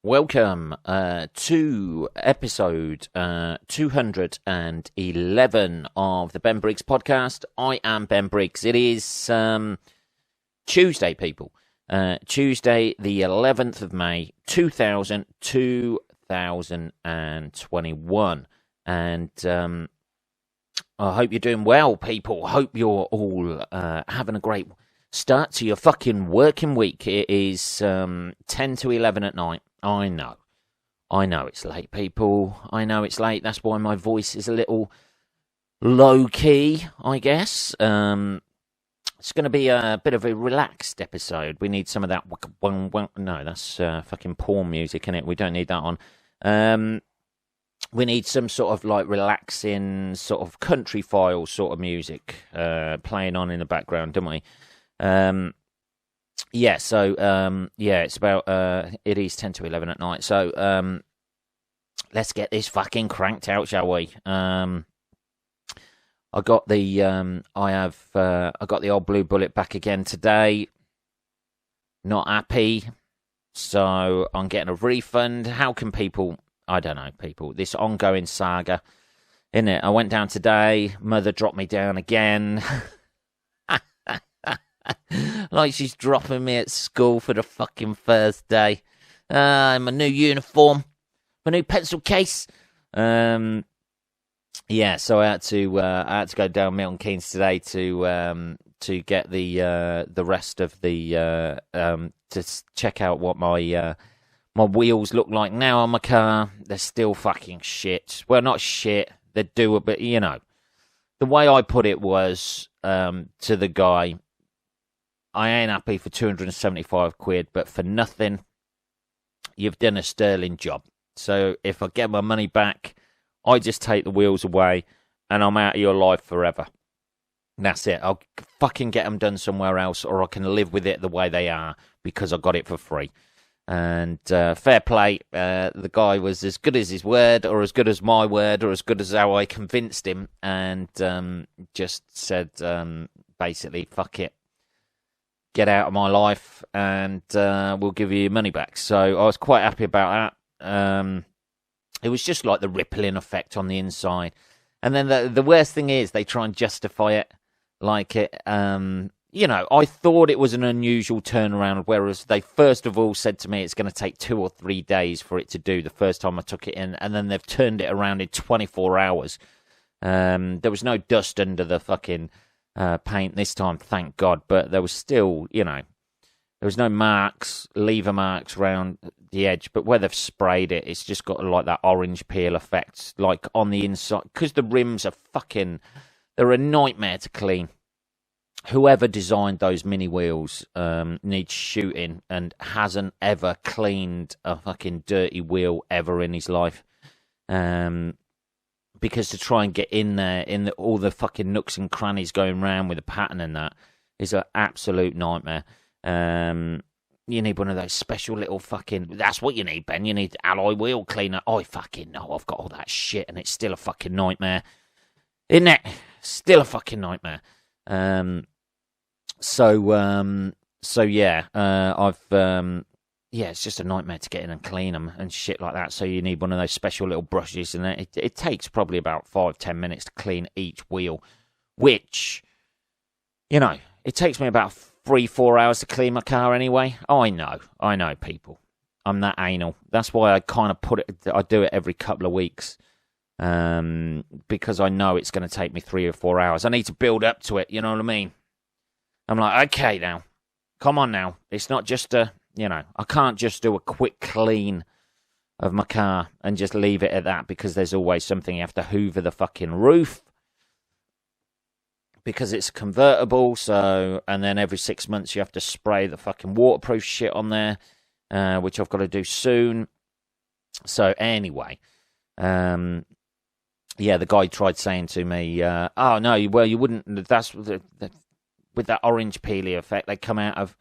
Welcome to episode 211 of the Ben Briggs podcast. I am Ben Briggs. It is Tuesday, people. Tuesday, the 11th of May, 2021. And I hope you're doing well, people. Hope you're all having a great start to your fucking working week. It is 10 to 11 at night. I know it's late, people. I know it's late. That's why my voice is a little low-key, I guess. It's going to be a bit of a relaxed episode. We need some of that... No, that's fucking porn music, innit? We don't need that on. We need some sort of, like, relaxing, sort of country file sort of music playing on in the background, don't we? It's about, it is 10 to 11 at night, so, let's get this fucking cranked out, shall we? I got the, I got the old Blue Bullet back again today, not happy, so I'm getting a refund. How can people, I don't know, people, this ongoing saga, innit? I went down today, mother dropped me down again, like she's dropping me at school for the fucking first day. My new uniform, my new pencil case. So I had to go down Milton Keynes today to get the rest of the to check out what my wheels look like now on my car. They're still fucking shit. Well, not shit. They're doable, but you know, the way I put it was to the guy, I ain't happy for 275 quid, but for nothing, you've done a sterling job. So if I get my money back, I just take the wheels away and I'm out of your life forever. And that's it. I'll fucking get them done somewhere else, or I can live with it the way they are because I got it for free. And fair play, the guy was as good as his word, or as good as my word, or as good as how I convinced him, and just said basically, fuck it. Get out of my life and we'll give you your money back. So I was quite happy about that. It was just like the rippling effect on the inside. And then the worst thing is they try and justify it like it, I thought it was an unusual turnaround, whereas they first of all said to me it's going to take 2 or 3 days for it to do the first time I took it in. And then they've turned it around in 24 hours. There was no dust under the fucking... paint this time, thank God, but there was still, there was no marks, lever marks around the edge, but where they've sprayed it, it's just got like that orange peel effect, like on the inside, because the rims are they're a nightmare to clean. Whoever designed those mini wheels needs shooting and hasn't ever cleaned a fucking dirty wheel ever in his life. Because to try and get in there, all the fucking nooks and crannies going round with the pattern and that is an absolute nightmare. You need one of those special little fucking... That's what you need, Ben. You need alloy wheel cleaner. I fucking know. I've got all that shit and it's still a fucking nightmare. Isn't it? Still a fucking nightmare. I've... it's just a nightmare to get in and clean them and shit like that. So you need one of those special little brushes, and it takes probably about 5-10 minutes to clean each wheel, which, it takes me about 3-4 hours to clean my car anyway. I know, people. I'm that anal. That's why I kind of I do it every couple of weeks, because I know it's going to take me 3 or 4 hours. I need to build up to it, you know what I mean? I'm like, okay now, come on now. It's not just I can't just do a quick clean of my car and just leave it at that, because there's always something. You have to hoover the fucking roof because it's a convertible. So, and then every 6 months you have to spray the fucking waterproof shit on there, which I've got to do soon. So anyway, the guy tried saying to me, oh no, well you wouldn't, that's with that orange peely effect, they come out of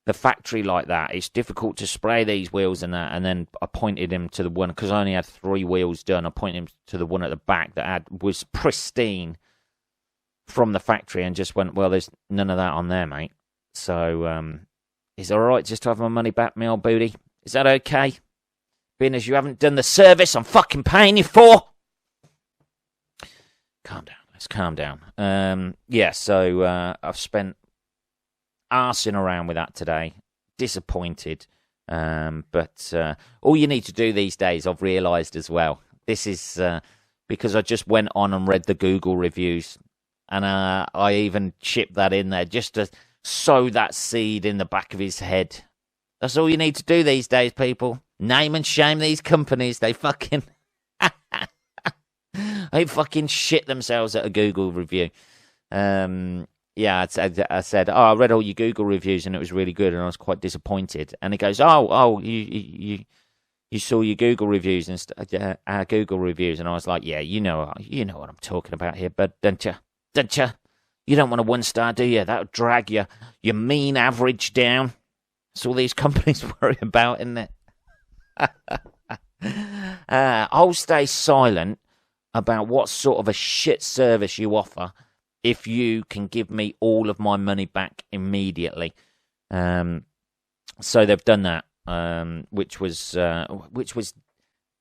the factory like that. It's difficult to spray these wheels and that. And then I pointed him to the one, because I only had 3 wheels done. I pointed him to the one at the back that was pristine from the factory, and just went, well, there's none of that on there, mate. So is it all right just to have my money back, me old booty? Is that okay? being as you haven't done the service I'm fucking paying you for. Calm down. Let's calm down. Yeah, so I've spent arsing around with that today. Disappointed. But all you need to do these days, I've realised as well, this is because I just went on and read the Google reviews, and I even chipped that in there just to sow that seed in the back of his head. That's all you need to do these days, people. Name and shame these companies. They fucking they fucking shit themselves at a Google review. Yeah, I said, I read all your Google reviews and it was really good, and I was quite disappointed. And he goes, you saw your Google reviews and our Google reviews, and I was like, yeah, you know what I'm talking about here, but don't you? You don't want a 1-star, do you? That'll drag your mean average down. That's all these companies worry about, isn't it? I'll stay silent about what sort of a shit service you offer if you can give me all of my money back immediately. So they've done that, which was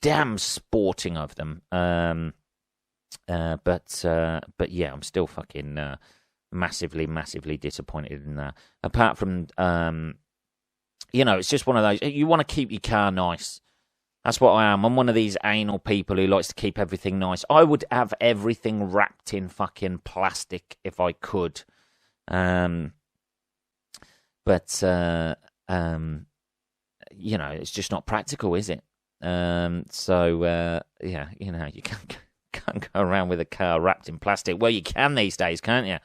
damn sporting of them. But yeah, I'm still fucking massively disappointed in that. Apart from it's just one of those. You want to keep your car nice. That's what I am. I'm one of these anal people who likes to keep everything nice. I would have everything wrapped in fucking plastic if I could. But it's just not practical, is it? So yeah, you can't go around with a car wrapped in plastic. Well, you can these days, can't you?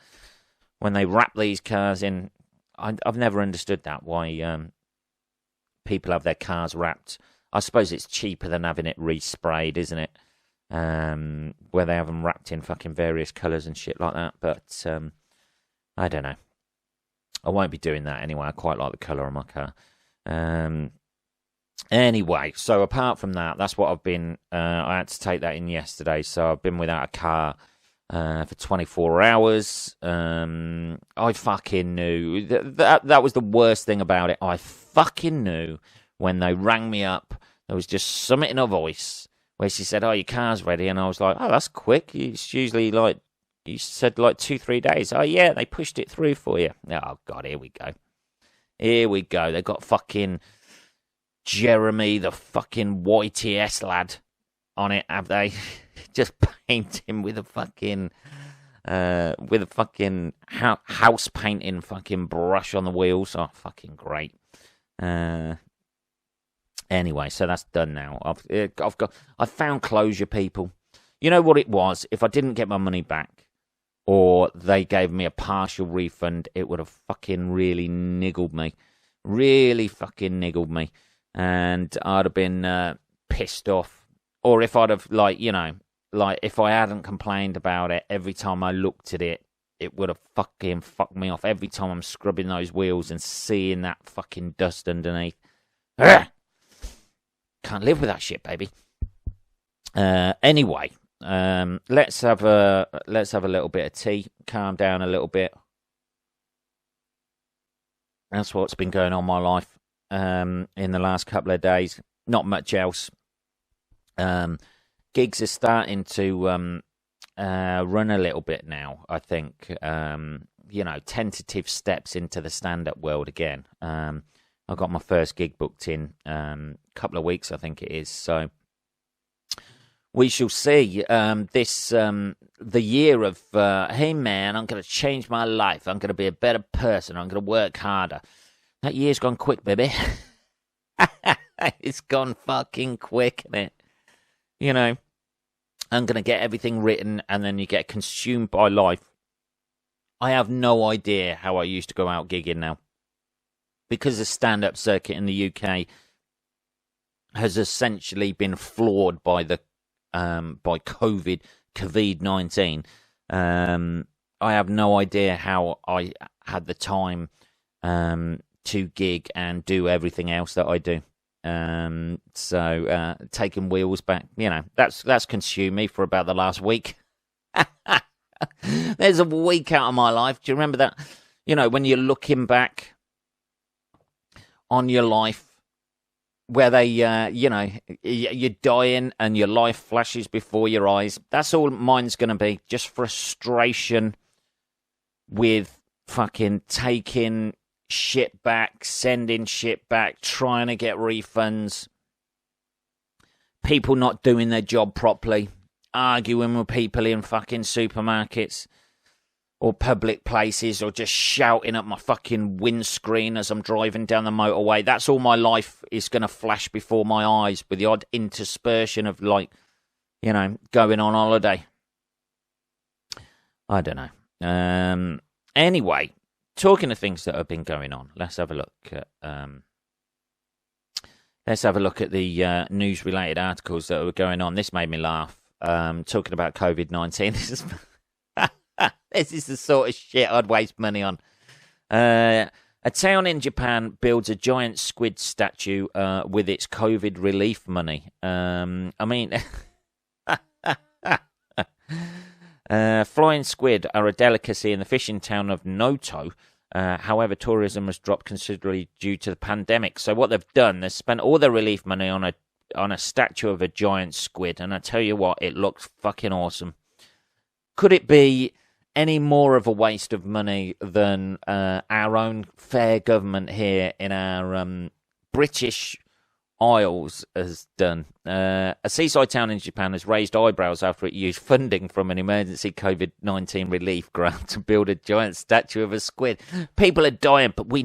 When they wrap these cars in, I've never understood that, why people have their cars wrapped. I suppose it's cheaper than having it resprayed, isn't it? Where they have them wrapped in fucking various colours and shit like that. But I don't know. I won't be doing that anyway. I quite like the colour of my car. Anyway, so apart from that, that's what I've been. I had to take that in yesterday, so I've been without a car for 24 hours. I fucking knew that was the worst thing about it. I fucking knew when they rang me up. There was just something in her voice where she said, "Oh, your car's ready," and I was like, "Oh, that's quick. It's usually like you said, like 2-3 days." "Oh yeah, they pushed it through for you." Oh God, here we go. They got fucking Jeremy, the fucking YTS lad, on it, have they? Just paint him with a fucking house painting fucking brush on the wheels. Oh, fucking great. Anyway, so that's done now. I've found closure, people. You know what it was? If I didn't get my money back, or they gave me a partial refund, it would have fucking really niggled me. Really fucking niggled me. And I'd have been pissed off. Or if I'd have, if I hadn't complained about it, every time I looked at it, it would have fucking fucked me off. Every time I'm scrubbing those wheels and seeing that fucking dust underneath. Ugh! Can't live with that shit, baby. Anyway, let's have a little bit of tea. Calm down a little bit. That's what's been going on in my life in the last couple of days. Not much else. Gigs are starting to run a little bit now, I think. Tentative steps into the stand-up world again. I got my first gig booked in a couple of weeks, I think it is. So we shall see. The year of, hey man, I'm going to change my life. I'm going to be a better person. I'm going to work harder. That year's gone quick, baby. It's gone fucking quick, isn't it? I'm going to get everything written, and then you get consumed by life. I have no idea how I used to go out gigging now. Because the stand-up circuit in the UK has essentially been floored by the by COVID-19. I have no idea how I had the time to gig and do everything else that I do. So taking wheels back, that's consumed me for about the last week. There's a week out of my life. Do you remember that? When you're looking back on your life, where they, you're dying and your life flashes before your eyes. That's all mine's going to be. Just frustration with fucking taking shit back, sending shit back, trying to get refunds, people not doing their job properly, arguing with people in fucking supermarkets or public places, or just shouting at my fucking windscreen as I'm driving down the motorway. That's all my life is going to flash before my eyes, with the odd interspersion of, like, going on holiday. I don't know. Anyway, talking of things that have been going on, let's have a look at the news-related articles that were going on. This made me laugh. Talking about COVID-19. This is the sort of shit I'd waste money on. A town in Japan builds a giant squid statue with its COVID relief money. Flying squid are a delicacy in the fishing town of Noto. However, tourism has dropped considerably due to the pandemic. So what they've done, they've spent all their relief money on a statue of a giant squid. And I tell you what, it looks fucking awesome. Could it be any more of a waste of money than our own fair government here in our British Isles has done? A seaside town in Japan has raised eyebrows after it used funding from an emergency COVID-19 relief grant to build a giant statue of a squid. People are dying, but we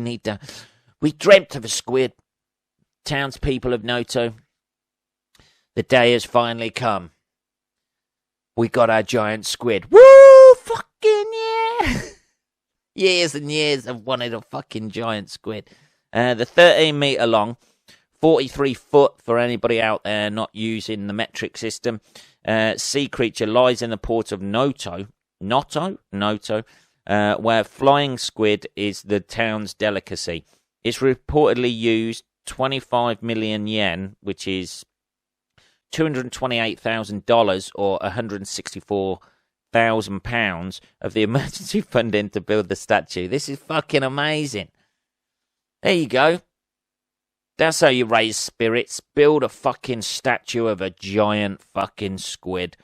dreamt of a squid. Townspeople of Noto, the day has finally come. We got our giant squid. Woo! Fucking yeah! Years and years I've wanted a fucking giant squid. The 13-metre long, 43 foot for anybody out there not using the metric system, sea creature lies in the port of Noto, where flying squid is the town's delicacy. It's reportedly used 25 million yen, which is $228,000 or £164,000 of the emergency funding to build the statue. This is fucking amazing. There you go. That's how you raise spirits. Build a fucking statue of a giant fucking squid.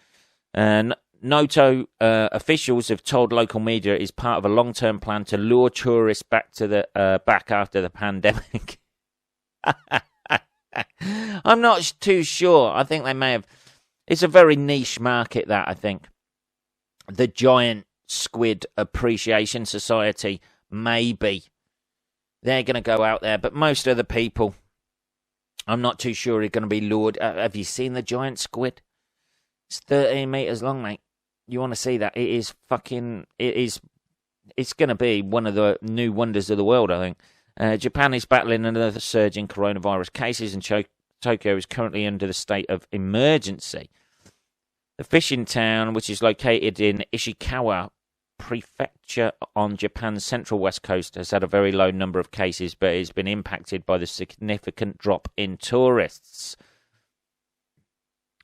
And Noto officials have told local media it is part of a long-term plan to lure tourists back after the pandemic. I'm not too sure. I think they may have. It's a very niche market, that, I think. The Giant Squid Appreciation Society, maybe. They're going to go out there, but most of the people, I'm not too sure, are going to be lured. Have you seen the giant squid? It's 13 metres long, mate. You want to see that? It's going to be one of the new wonders of the world, I think. Japan is battling another surge in coronavirus cases, and Tokyo is currently under the state of emergency. The fishing town, which is located in Ishikawa Prefecture on Japan's central west coast, has had a very low number of cases, but has been impacted by the significant drop in tourists.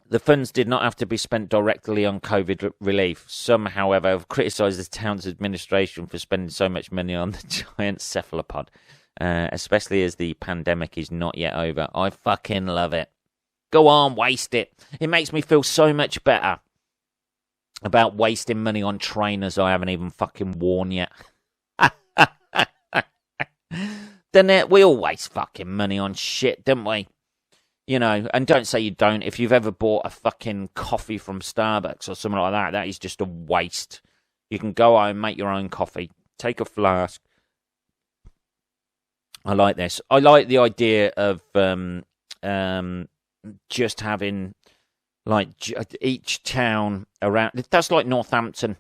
The funds did not have to be spent directly on COVID relief. Some, however, have criticised the town's administration for spending so much money on the giant cephalopod, especially as the pandemic is not yet over. I fucking love it. Go on, waste it. It makes me feel so much better about wasting money on trainers I haven't even fucking worn yet. Then we all waste fucking money on shit, don't we? You know, and don't say you don't. If you've ever bought a fucking coffee from Starbucks or something like that, that is just a waste. You can go home, make your own coffee, take a flask. I like this. I like the idea of just having, like, each town around. That's like Northampton,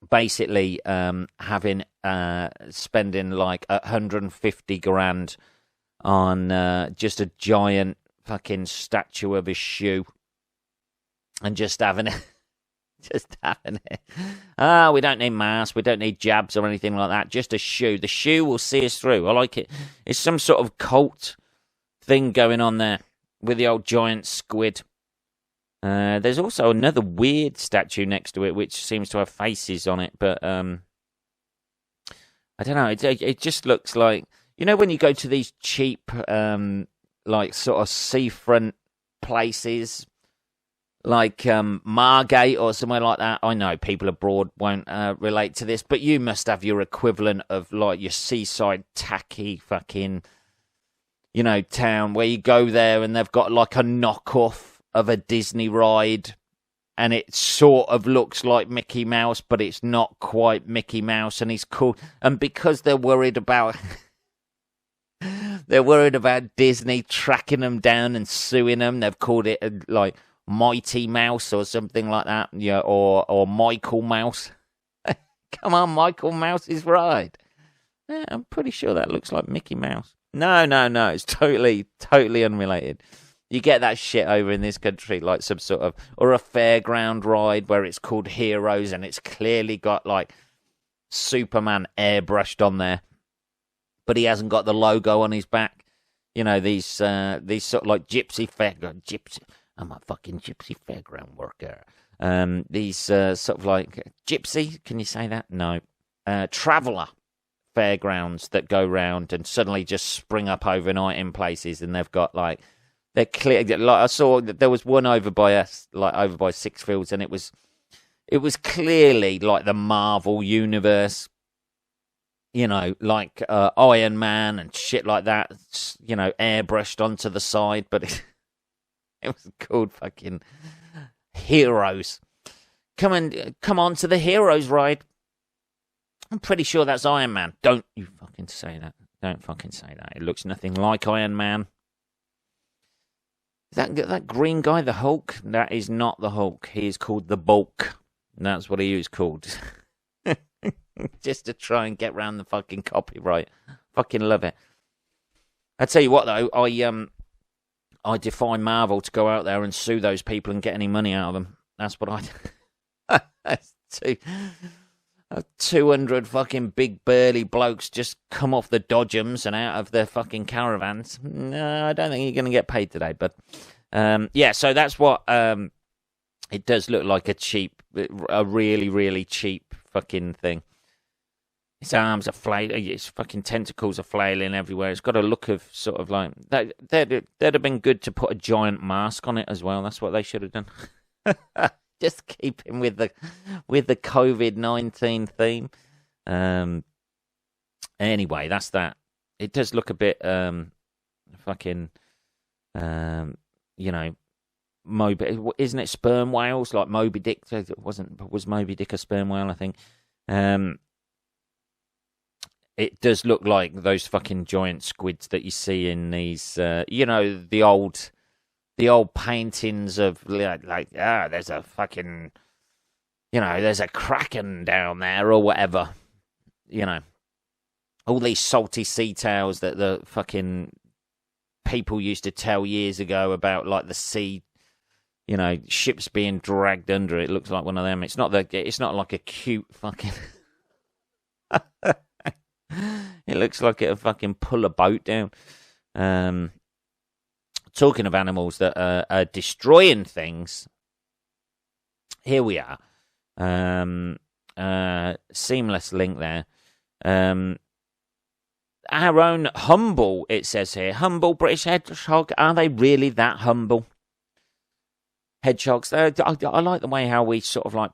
basically, having spending like 150 grand on just a giant fucking statue of a shoe, and just having it. Just having it. We don't need masks, we don't need jabs or anything like that. Just a shoe. The shoe will see us through. I like it. It's some sort of cult thing going on there with the old giant squid. There's also another weird statue next to it, which seems to have faces on it, but I don't know. It just looks like, you know, when you go to these cheap like sort of seafront places, like Margate or somewhere like that. I know people abroad won't relate to this, but you must have your equivalent of like your seaside tacky fucking, town where you go there and they've got like a knockoff of a Disney ride, and it sort of looks like Mickey Mouse, but it's not quite Mickey Mouse, and he's called. And because they're worried about Disney tracking them down and suing them, they've called it like Mighty Mouse or something like that, or Michael Mouse. Come on, Michael Mouse's ride. Yeah, I'm pretty sure that looks like Mickey Mouse. No, it's totally unrelated. You get that shit over in this country, like some sort of, or a fairground ride where it's called Heroes and it's clearly got like Superman airbrushed on there, but he hasn't got the logo on his back. These sort of like gypsy. I'm a fucking gypsy fairground worker. These sort of like gypsy. Can you say that? No. Traveller fairgrounds that go round and suddenly just spring up overnight in places, and they've got like. They're clear. Like I saw that there was one over by us, like over by Sixfields, and it was clearly like the Marvel universe, like Iron Man and shit like that, airbrushed onto the side. But it was called fucking Heroes. Come on to the Heroes ride. I'm pretty sure that's Iron Man. Don't you fucking say that. Don't fucking say that. It looks nothing like Iron Man. That green guy, the Hulk, that is not the Hulk. He is called the Bulk. That's what he is called. Just to try and get round the fucking copyright. Fucking love it. I tell you what, though, I defy Marvel to go out there and sue those people and get any money out of them. That's what I do. 200 fucking big burly blokes just come off the dodgems and out of their fucking caravans. No, I don't think you're going to get paid today, but so that's what it does look like, a really, really cheap fucking thing. His arms are flailing, his fucking tentacles are flailing everywhere. It's got a look of sort of like, that'd have been good to put a giant mask on it as well. That's what they should have done. Just keep him with the COVID-19 theme. Anyway, that's that. It does look a bit fucking Moby, isn't it sperm whales like Moby Dick? Was Moby Dick a sperm whale, I think. It does look like those fucking giant squids that you see in these the old paintings of there's a fucking, there's a kraken down there or whatever. All these salty sea tales that the fucking people used to tell years ago about, like the sea, ships being dragged under. It looks like one of them. It's not like a cute fucking. It looks like it'll fucking pull a boat down. Talking of animals that are destroying things, here we are. Seamless link there. Our own humble, it says here, humble British hedgehog. Are they really that humble? Hedgehogs. I like the way how we sort of like,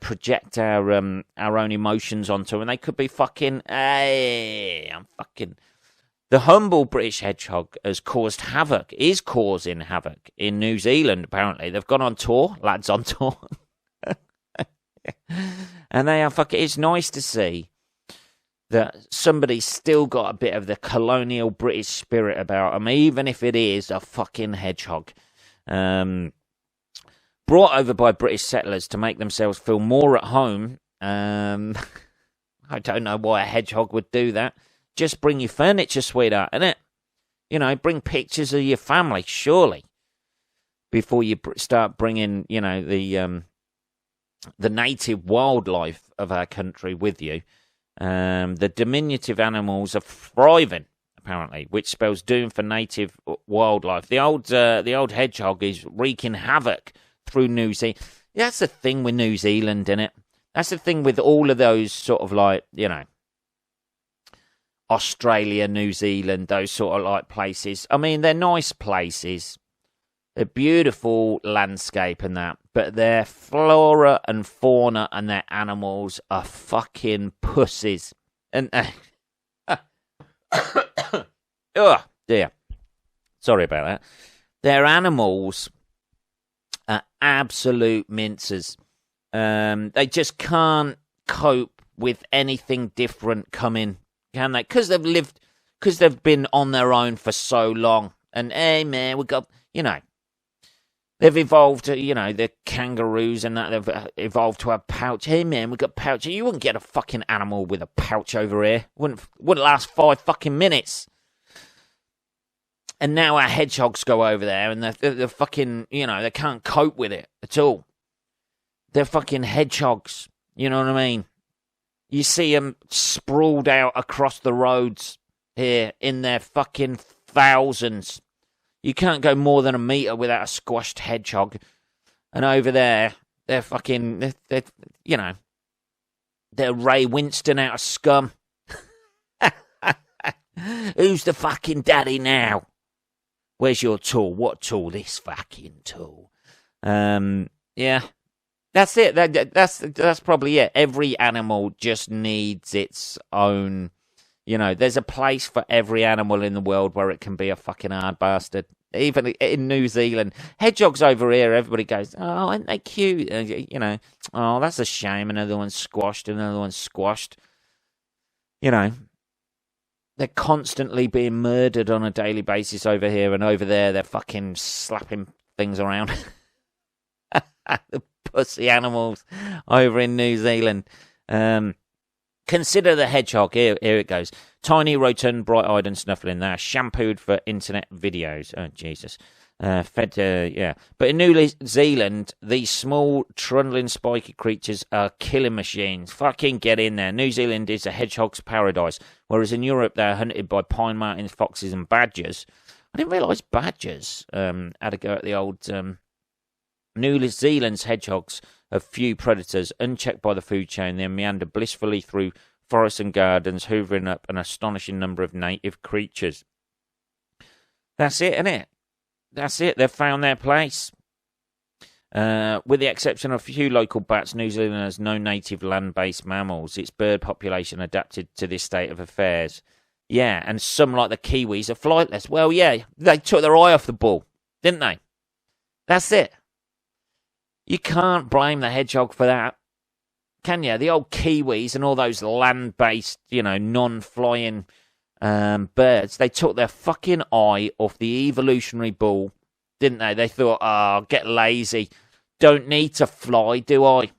project our own emotions onto, and they could be fucking. Hey, I'm fucking. The humble British hedgehog is causing havoc in New Zealand, apparently. They've gone on tour, lads on tour. And they are fucking. It's nice to see that somebody's still got a bit of the colonial British spirit about them, even if it is a fucking hedgehog. Brought over by British settlers to make themselves feel more at home. I don't know why a hedgehog would do that. Just bring your furniture, sweetheart, innit? Bring pictures of your family, surely, before you start bringing, the native wildlife of our country with you. The diminutive animals are thriving, apparently, which spells doom for native wildlife. The old hedgehog is wreaking havoc through New Zealand. That's the thing with New Zealand, innit? That's the thing with all of those sort of like, Australia, New Zealand, those sort of like places. I mean, they're nice places. They're beautiful landscape and that, but their flora and fauna and their animals are fucking pussies. And oh dear, sorry about that. Their animals are absolute mincers. They just can't cope with anything different coming, can they? Because they've been on their own for so long. And hey, man, we got, they've evolved to, the kangaroos and that, they've evolved to have pouch. Hey, man, we got pouch. You wouldn't get a fucking animal with a pouch over here. Wouldn't last 5 fucking minutes. And now our hedgehogs go over there and they're fucking, they can't cope with it at all. They're fucking hedgehogs. You know what I mean? You see them sprawled out across the roads here in their fucking thousands. You can't go more than a metre without a squashed hedgehog. And over there, they're fucking, they're Ray Winston out of Scum. Who's the fucking daddy now? Where's your tool? What tool? This fucking tool. Yeah. That's it. That's probably it. Every animal just needs its own. There's a place for every animal in the world where it can be a fucking hard bastard. Even in New Zealand, hedgehogs over here, everybody goes, "Oh, aren't they cute?" Oh, that's a shame. Another one's squashed. Another one's squashed. They're constantly being murdered on a daily basis over here, and over there they're fucking slapping things around. The pussy animals over in New Zealand. Consider the hedgehog. Here it goes. Tiny, rotund, bright-eyed and snuffling. They're shampooed for internet videos. Oh, Jesus. Yeah. But in New Zealand, these small, trundling, spiky creatures are killing machines. Fucking get in there. New Zealand is a hedgehog's paradise, whereas in Europe, they're hunted by pine martens, foxes and badgers. I didn't realise badgers had a go at the old... New Zealand's hedgehogs have few predators, unchecked by the food chain. They meander blissfully through forests and gardens, hoovering up an astonishing number of native creatures. That's it, isn't it? That's it. They've found their place. With the exception of a few local bats, New Zealand has no native land-based mammals. Its bird population adapted to this state of affairs. Yeah, and some, like the kiwis, are flightless. Well, yeah, they took their eye off the ball, didn't they? That's it. You can't blame the hedgehog for that, can you? The old kiwis and all those land-based, non-flying birds, they took their fucking eye off the evolutionary ball, didn't they? They thought, get lazy. Don't need to fly, do I?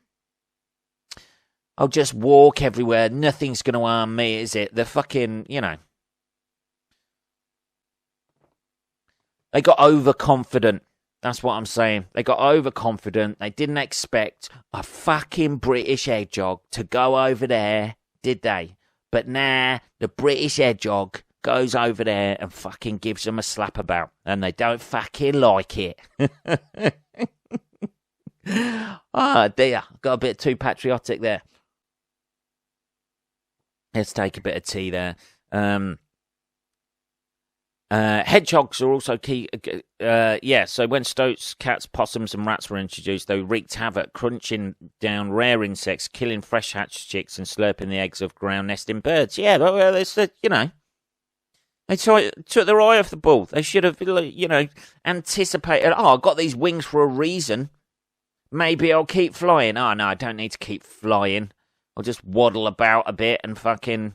I'll just walk everywhere. Nothing's going to harm me, is it? They're fucking, They got overconfident. That's what I'm saying. They got overconfident. They didn't expect a fucking British hedgehog to go over there, did they? But now the British hedgehog goes over there and fucking gives them a slap about. And they don't fucking like it. Oh dear. Got a bit too patriotic there. Let's take a bit of tea there. Hedgehogs are also key. So when stoats, cats, possums, and rats were introduced, they wreaked havoc, crunching down rare insects, killing fresh hatched chicks, and slurping the eggs of ground nesting birds. Yeah, well, they took their eye off the ball. They should have, anticipated. Oh, I got these wings for a reason. Maybe I'll keep flying. Oh no, I don't need to keep flying. I'll just waddle about a bit and fucking,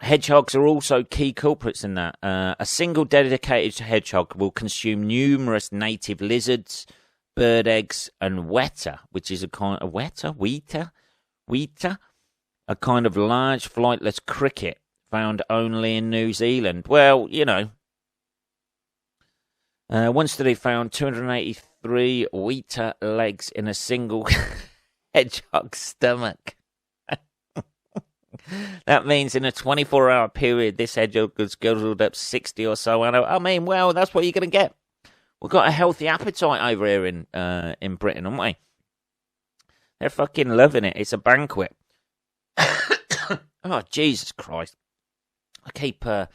Hedgehogs are also key culprits in that. A single dedicated hedgehog will consume numerous native lizards, bird eggs, and weta, which is a kind of weta, a kind of large flightless cricket found only in New Zealand. Well, one study found 283 weta legs in a single hedgehog's stomach. That means in a 24-hour period, this hedgehog has guzzled up 60 or so. I mean, well, that's what you're going to get. We've got a healthy appetite over here in Britain, haven't we? They're fucking loving it. It's a banquet. Oh, Jesus Christ. I keep... that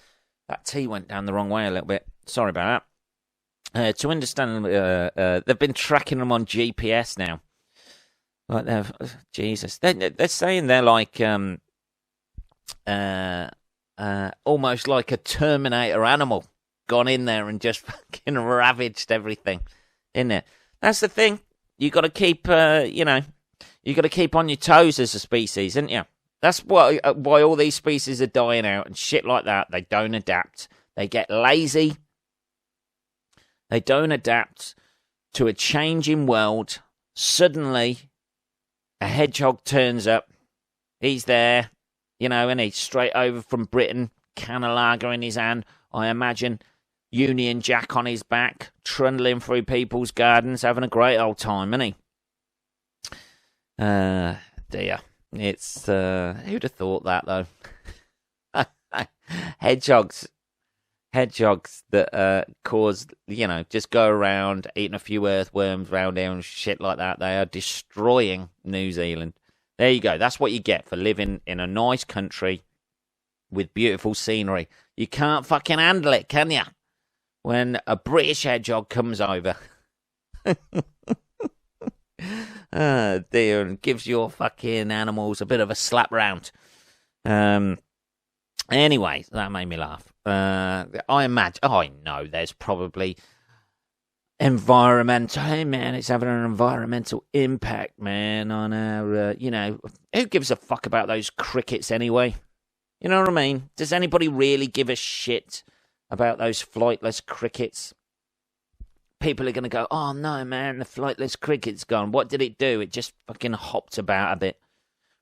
tea went down the wrong way a little bit. Sorry about that. To understand, they've been tracking them on GPS now. Like Jesus. They're saying they're like... almost like a Terminator animal. Gone in there and just fucking ravaged everything. Isn't it? That's the thing. You got to keep, you got to keep on your toes as a species, isn't you? That's why all these species are dying out and shit like that. They don't adapt. They get lazy. They don't adapt to a changing world. Suddenly, a hedgehog turns up. He's there, and he's straight over from Britain, can of lager in his hand. I imagine Union Jack on his back, trundling through people's gardens, having a great old time, isn't he? Dear. It's, who'd have thought that, though? Hedgehogs that cause, just go around eating a few earthworms round there and shit like that. They are destroying New Zealand. There you go. That's what you get for living in a nice country with beautiful scenery. You can't fucking handle it, can you? When a British hedgehog comes over. Dear, and gives your fucking animals a bit of a slap round. Anyway, that made me laugh. I know there's probably environmental. Hey, man, it's having an environmental impact, man, on our, who gives a fuck about those crickets anyway? You know what I mean? Does anybody really give a shit about those flightless crickets? People are going to go, oh, no, man, the flightless cricket's gone. What did it do? It just fucking hopped about a bit.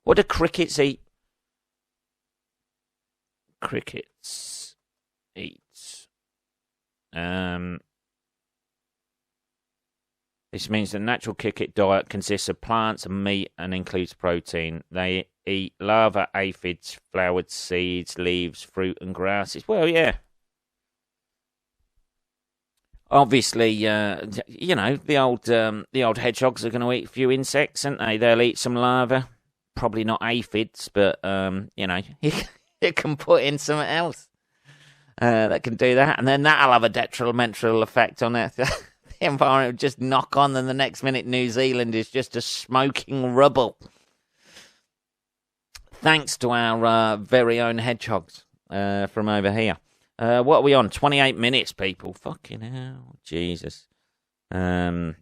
What do crickets eat? Crickets eat. This means the natural cricket diet consists of plants and meat and includes protein. They eat larvae, aphids, flowered seeds, leaves, fruit, and grasses. Well, yeah. Obviously, the old hedgehogs are going to eat a few insects, aren't they? They'll eat some larvae, probably not aphids, but you can put in something else that can do that, and then that'll have a detrimental effect on it. The environment will just knock on, and the next minute New Zealand is just a smoking rubble. Thanks to our very own hedgehogs from over here. What are we on? 28 minutes, people. Fucking hell. Jesus. I'll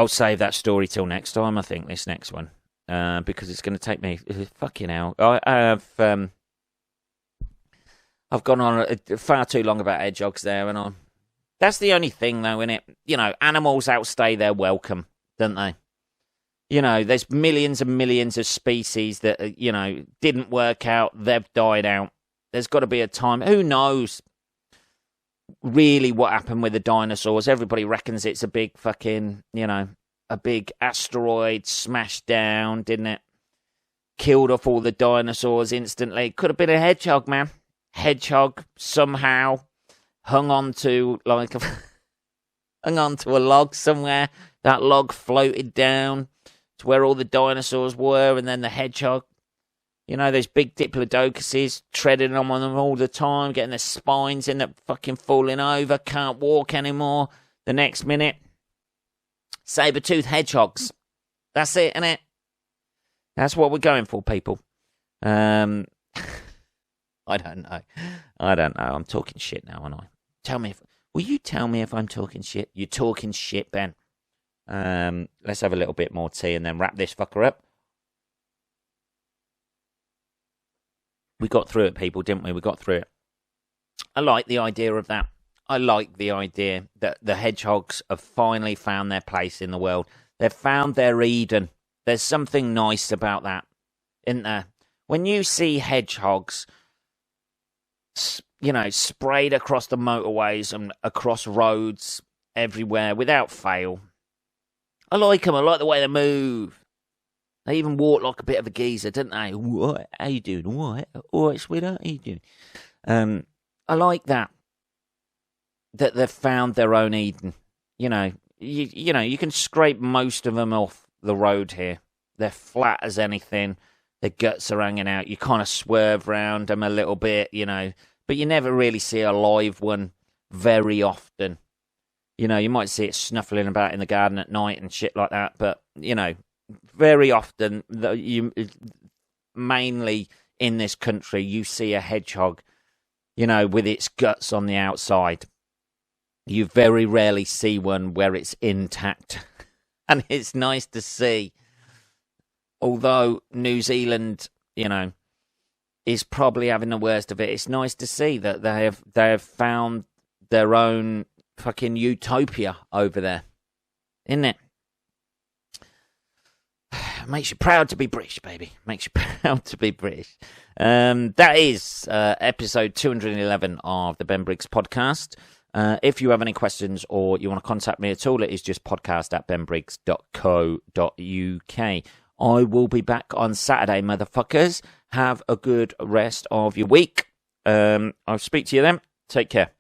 save that story till next time, I think, this next one. Because it's going to take me... Fucking hell. I've gone on far too long about hedgehogs there, and that's the only thing, though, innit? Animals outstay their welcome, don't they? There's millions and millions of species that, didn't work out. They've died out. There's got to be a time. Who knows really what happened with the dinosaurs? Everybody reckons it's a big fucking, a big asteroid smashed down, didn't it? Killed off all the dinosaurs instantly. Could have been a hedgehog, man. Hedgehog somehow hung on to a log somewhere. That log floated down to where all the dinosaurs were, and then the hedgehog, those big diplodocuses treading on them all the time, getting their spines in it, fucking falling over, can't walk anymore. The next minute, saber-toothed hedgehogs. That's it, innit? That's what we're going for, people. I don't know. I'm talking shit now, aren't I? Will you tell me if I'm talking shit? You're talking shit, Ben. Let's have a little bit more tea and then wrap this fucker up. We got through it, people, didn't we? We got through it. I like the idea of that. I like the idea that the hedgehogs have finally found their place in the world. They've found their Eden. There's something nice about that, isn't there? When you see hedgehogs, sprayed across the motorways and across roads everywhere without fail. I like them. I like the way they move. They even walk like a bit of a geezer, don't they? What? How you doing? What? All right, sweetheart, how you doing? I like that. That they've found their own Eden. You can scrape most of them off the road here. They're flat as anything. their guts are hanging out. You kind of swerve round them a little bit, but you never really see a live one very often. You might see it snuffling about in the garden at night and shit like that, but, very often, mainly in this country, you see a hedgehog, with its guts on the outside. You very rarely see one where it's intact. And it's nice to see. Although New Zealand, is probably having the worst of it, it's nice to see that they have found their own fucking utopia over there. Isn't it? Makes you proud to be British, baby. Makes you proud to be British. That is episode 211 of the Ben Briggs podcast. If you have any questions or you want to contact me at all, it is just podcast@benbriggs.co.uk. I will be back on Saturday, motherfuckers. Have a good rest of your week. I'll speak to you then. Take care.